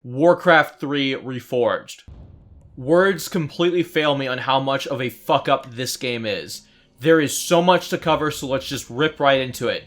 Warcraft 3 Reforged. Words completely fail me on how much of a fuck up this game is. There is so much to cover, so let's just rip right into it.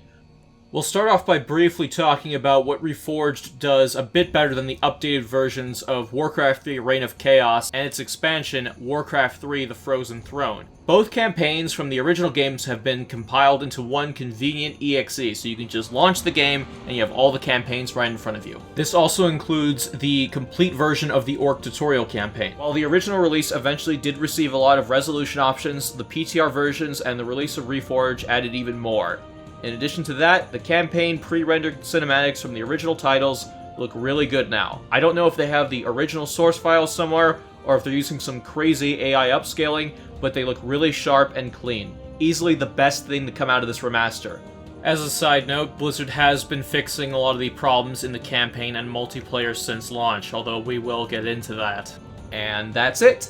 We'll start off by briefly talking about what Reforged does a bit better than the updated versions of Warcraft 3 Reign of Chaos and its expansion, Warcraft 3 The Frozen Throne. Both campaigns from the original games have been compiled into one convenient exe, so you can just launch the game and you have all the campaigns right in front of you. This also includes the complete version of the Orc tutorial campaign. While the original release eventually did receive a lot of resolution options, the PTR versions and the release of Reforged added even more. In addition to that, the campaign pre-rendered cinematics from the original titles look really good now. I don't know if they have the original source files somewhere, or if they're using some crazy AI upscaling, but they look really sharp and clean. Easily the best thing to come out of this remaster. As a side note, Blizzard has been fixing a lot of the problems in the campaign and multiplayer since launch, although we will get into that. And that's it.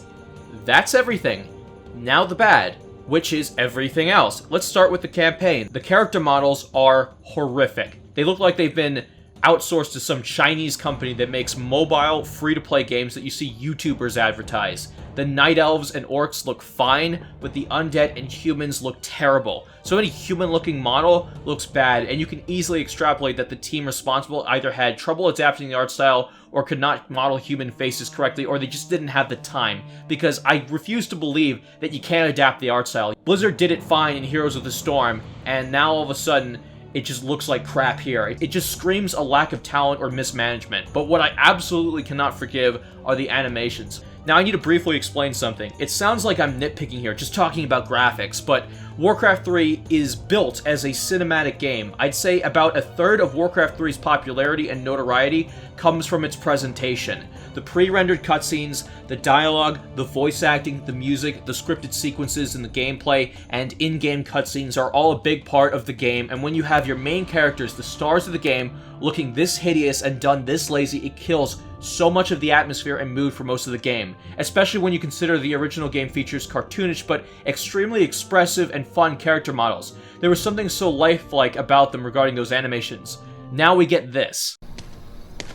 That's everything. Now the bad, which is everything else. Let's start with the campaign. The character models are horrific. They look like they've been outsourced to some Chinese company that makes mobile, free-to-play games that you see YouTubers advertise. The Night Elves and Orcs look fine, but the Undead and Humans look terrible. So any human-looking model looks bad, and you can easily extrapolate that the team responsible either had trouble adapting the art style, or could not model human faces correctly, or they just didn't have the time, because I refuse to believe that you can't adapt the art style. Blizzard did it fine in Heroes of the Storm, and now all of a sudden, it just looks like crap here. It just screams a lack of talent or mismanagement. But what I absolutely cannot forgive are the animations. Now I need to briefly explain something. It sounds like I'm nitpicking here, just talking about graphics, but Warcraft 3 is built as a cinematic game. I'd say about a third of Warcraft 3's popularity and notoriety comes from its presentation. The pre-rendered cutscenes, the dialogue, the voice acting, the music, the scripted sequences in the gameplay, and in-game cutscenes are all a big part of the game, and when you have your main characters, the stars of the game, looking this hideous and done this lazy, it kills so much of the atmosphere and mood for most of the game, especially when you consider the original game features cartoonish but extremely expressive and fun character models. There was something so lifelike about them regarding those animations. Now we get this.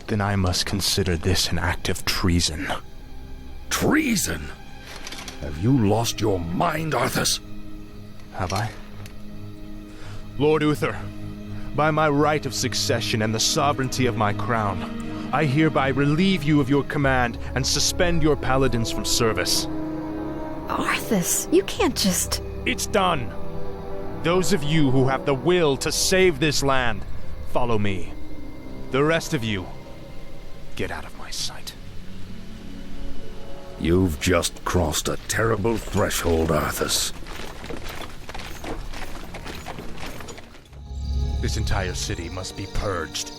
Then I must consider this an act of treason. Treason? Have you lost your mind, Arthas? Have I? Lord Uther, by my right of succession and the sovereignty of my crown, I hereby relieve you of your command and suspend your paladins from service. Arthas, you can't just... It's done. Those of you who have the will to save this land, follow me. The rest of you, get out of my sight. You've just crossed a terrible threshold, Arthas. This entire city must be purged.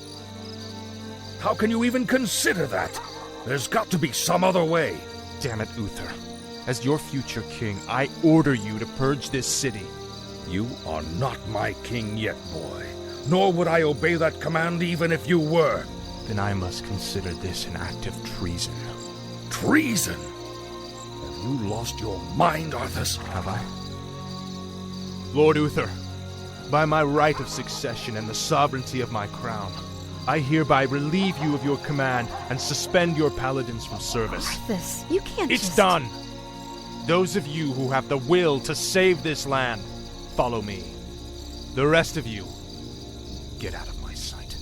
How can you even consider that? There's got to be some other way. Damn it, Uther. As your future king, I order you to purge this city. You are not my king yet, boy. Nor would I obey that command even if you were. Then I must consider this an act of treason. Treason? Have you lost your mind, Arthas? Have I? Lord Uther, by my right of succession and the sovereignty of my crown, I hereby relieve you of your command and suspend your paladins from service. Arthas, you can't It's just... done! Those of you who have the will to save this land, follow me. The rest of you, get out of my sight.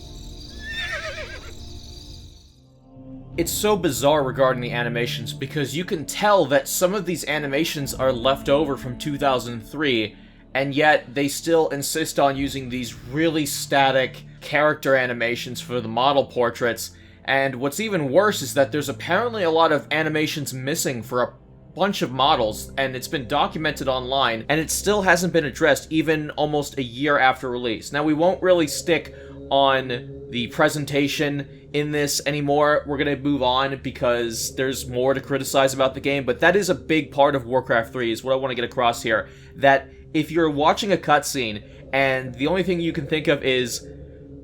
It's so bizarre regarding the animations because you can tell that some of these animations are left over from 2003, and yet they still insist on using these really static character animations for the model portraits, and what's even worse is that there's apparently a lot of animations missing for a bunch of models, and it's been documented online, and it still hasn't been addressed even almost a year after release. Now, we won't really stick on the presentation in this anymore. We're gonna move on because there's more to criticize about the game, but that is a big part of Warcraft 3, is what I want to get across here, that if you're watching a cutscene and the only thing you can think of is,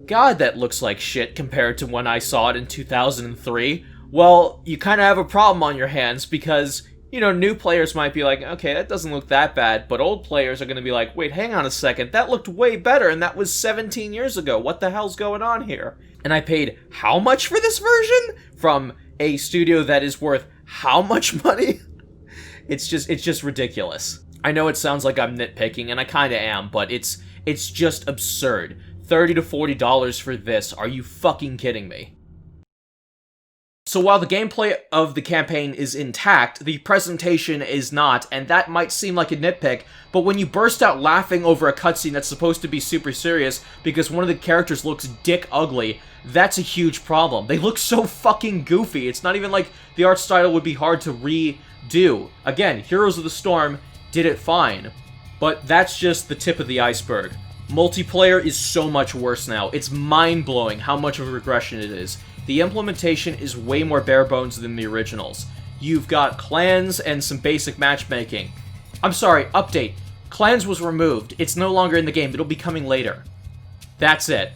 God, that looks like shit compared to when I saw it in 2003, well, you kind of have a problem on your hands because You know, new players might be like, okay, that doesn't look that bad, but old players are going to be like, wait, hang on a second, that looked way better, and that was 17 years ago. What the hell's going on here? And I paid how much for this version? From a studio that is worth how much money? It's just ridiculous. I know it sounds like I'm nitpicking, and I kinda am, but it's just absurd. $30 to $40 for this. Are you fucking kidding me? So while the gameplay of the campaign is intact, the presentation is not, and that might seem like a nitpick, but when you burst out laughing over a cutscene that's supposed to be super serious because one of the characters looks dick ugly, that's a huge problem. They look so fucking goofy. It's not even like the art style would be hard to redo. Again, Heroes of the Storm did it fine, but that's just the tip of the iceberg. Multiplayer is so much worse now. It's mind-blowing how much of a regression it is. The implementation is way more bare bones than the originals. You've got clans and some basic matchmaking. I'm sorry, update. Clans was removed. It's no longer in the game. It'll be coming later. That's it.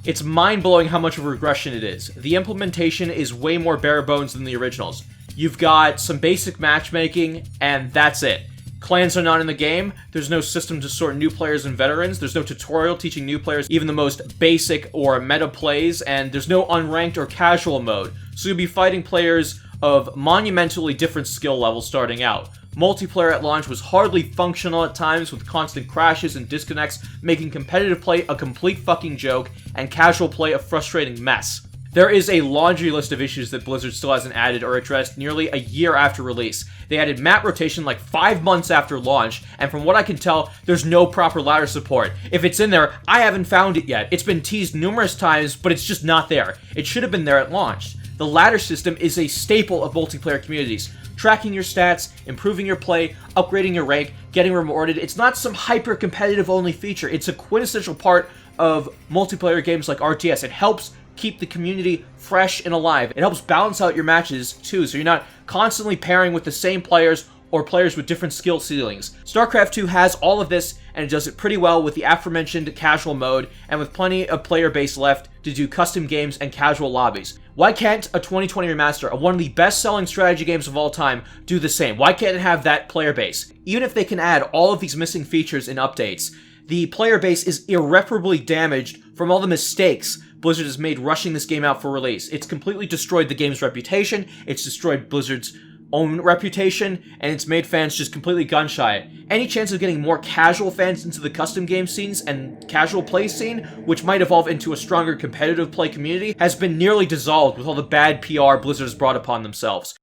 It's mind-blowing how much of a regression it is. The implementation is way more bare bones than the originals. You've got some basic matchmaking, and that's it. Clans are not in the game, there's no system to sort new players and veterans, there's no tutorial teaching new players even the most basic or meta plays, and there's no unranked or casual mode, so you'll be fighting players of monumentally different skill levels starting out. Multiplayer at launch was hardly functional at times, with constant crashes and disconnects, making competitive play a complete fucking joke, and casual play a frustrating mess. There is a laundry list of issues that Blizzard still hasn't added or addressed nearly a year after release. They added map rotation like 5 months after launch, and from what I can tell, there's no proper ladder support. If it's in there, I haven't found it yet. It's been teased numerous times, but it's just not there. It should have been there at launch. The ladder system is a staple of multiplayer communities. Tracking your stats, improving your play, upgrading your rank, getting rewarded. It's not some hyper-competitive only feature. It's a quintessential part of multiplayer games like RTS. It helps keep the community fresh and alive. It helps balance out your matches too, so you're not constantly pairing with the same players or players with different skill ceilings. StarCraft 2 has all of this, and it does it pretty well with the aforementioned casual mode, and with plenty of player base left to do custom games and casual lobbies. Why can't a 2020 remaster of one of the best-selling strategy games of all time do the same? Why can't it have that player base? Even if they can add all of these missing features in updates, the player base is irreparably damaged from all the mistakes Blizzard has made rushing this game out for release. It's completely destroyed the game's reputation, it's destroyed Blizzard's own reputation, and it's made fans just completely gun-shy. Any chance of getting more casual fans into the custom game scenes and casual play scene, which might evolve into a stronger competitive play community, has been nearly dissolved with all the bad PR Blizzard has brought upon themselves.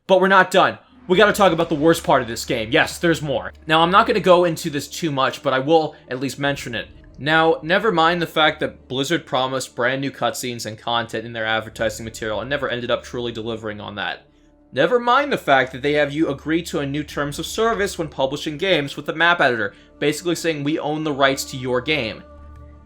But we're not done. We gotta talk about the worst part of this game. Yes, there's more. Now, I'm not gonna go into this too much, but I will at least mention it. Now, never mind the fact that Blizzard promised brand new cutscenes and content in their advertising material and never ended up truly delivering on that. Never mind the fact that they have you agree to a new terms of service when publishing games with the map editor, basically saying we own the rights to your game.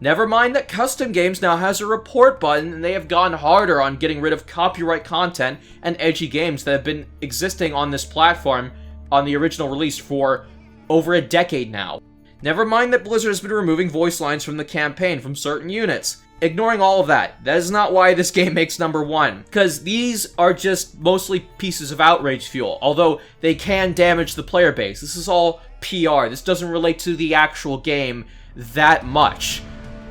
Never mind that Custom Games now has a report button and they have gone harder on getting rid of copyright content and edgy games that have been existing on this platform on the original release for over a decade now. Never mind that Blizzard has been removing voice lines from the campaign from certain units. Ignoring all of that, that is not why this game makes number one, because these are just mostly pieces of outrage fuel, although they can damage the player base. This is all PR. This doesn't relate to the actual game that much,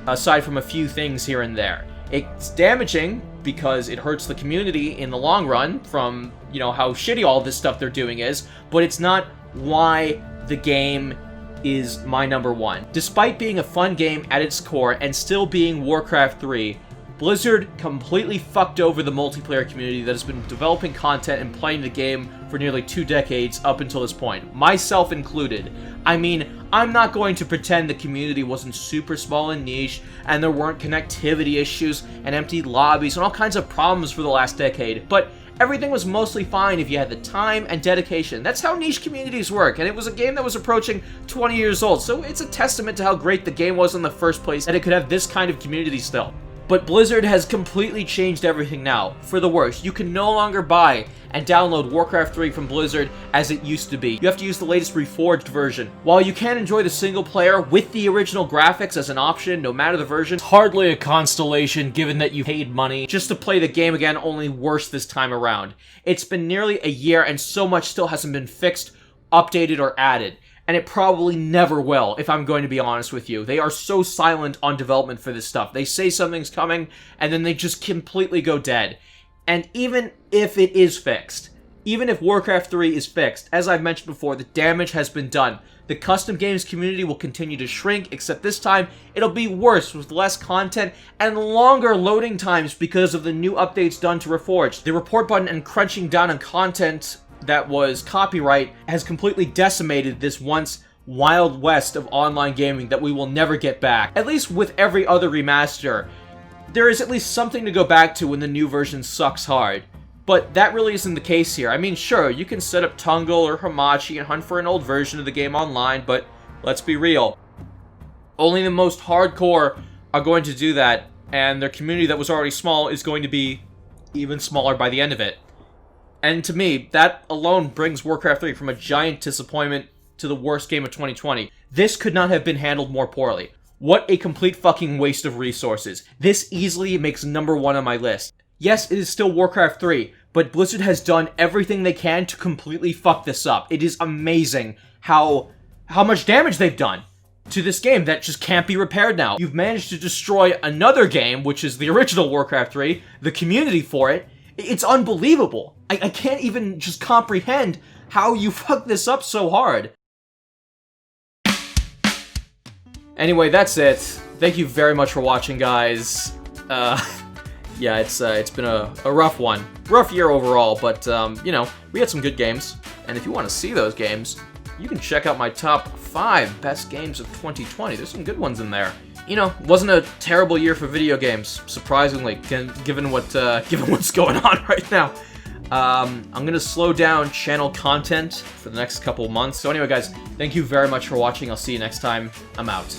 aside from a few things here and there. It's damaging because it hurts the community in the long run from, you know, how shitty all this stuff they're doing is, but it's not why the game is my number one. Despite being a fun game at its core and still being Warcraft 3, Blizzard completely fucked over the multiplayer community that has been developing content and playing the game for nearly 2 decades up until this point, myself included. I mean, I'm not going to pretend the community wasn't super small and niche, and there weren't connectivity issues and empty lobbies and all kinds of problems for the last decade, but everything was mostly fine if you had the time and dedication. That's how niche communities work, and it was a game that was approaching 20 years old, so it's a testament to how great the game was in the first place that it could have this kind of community still. But Blizzard has completely changed everything now, for the worse. You can no longer buy and download Warcraft 3 from Blizzard as it used to be. You have to use the latest Reforged version. While you can enjoy the single player with the original graphics as an option, no matter the version, it's hardly a consolation given that you paid money just to play the game again, only worse this time around. It's been nearly a year and so much still hasn't been fixed, updated, or added. And it probably never will, if I'm going to be honest with you. They are so silent on development for this stuff. They say something's coming, and then they just completely go dead. And even if it is fixed, even if Warcraft 3 is fixed, as I've mentioned before, the damage has been done. The custom games community will continue to shrink, except this time, it'll be worse with less content and longer loading times because of the new updates done to Reforged. The report button and crunching down on content that was copyright has completely decimated this once wild west of online gaming that we will never get back. At least with every other remaster, there is at least something to go back to when the new version sucks hard. But that really isn't the case here. I mean, sure, you can set up Tungle or Hamachi and hunt for an old version of the game online, but let's be real. Only the most hardcore are going to do that, and their community that was already small is going to be even smaller by the end of it. And to me, that alone brings Warcraft 3 from a giant disappointment to the worst game of 2020. This could not have been handled more poorly. What a complete fucking waste of resources. This easily makes #1 on my list. Yes, it is still Warcraft 3, but Blizzard has done everything they can to completely fuck this up. It is amazing how much damage they've done to this game that just can't be repaired now. You've managed to destroy another game, which is the original Warcraft 3, the community for it. It's unbelievable. I can't even just comprehend how you fucked this up so hard. Anyway, that's it. Thank you very much for watching, guys. Yeah, it's been a rough one. Rough year overall, but, you know, we had some good games. And if you want to see those games, you can check out my top 5 best games of 2020. There's some good ones in there. You know, wasn't a terrible year for video games, surprisingly, given what's going on right now. I'm gonna slow down channel content for the next couple months. So anyway, guys, thank you very much for watching. I'll see you next time. I'm out.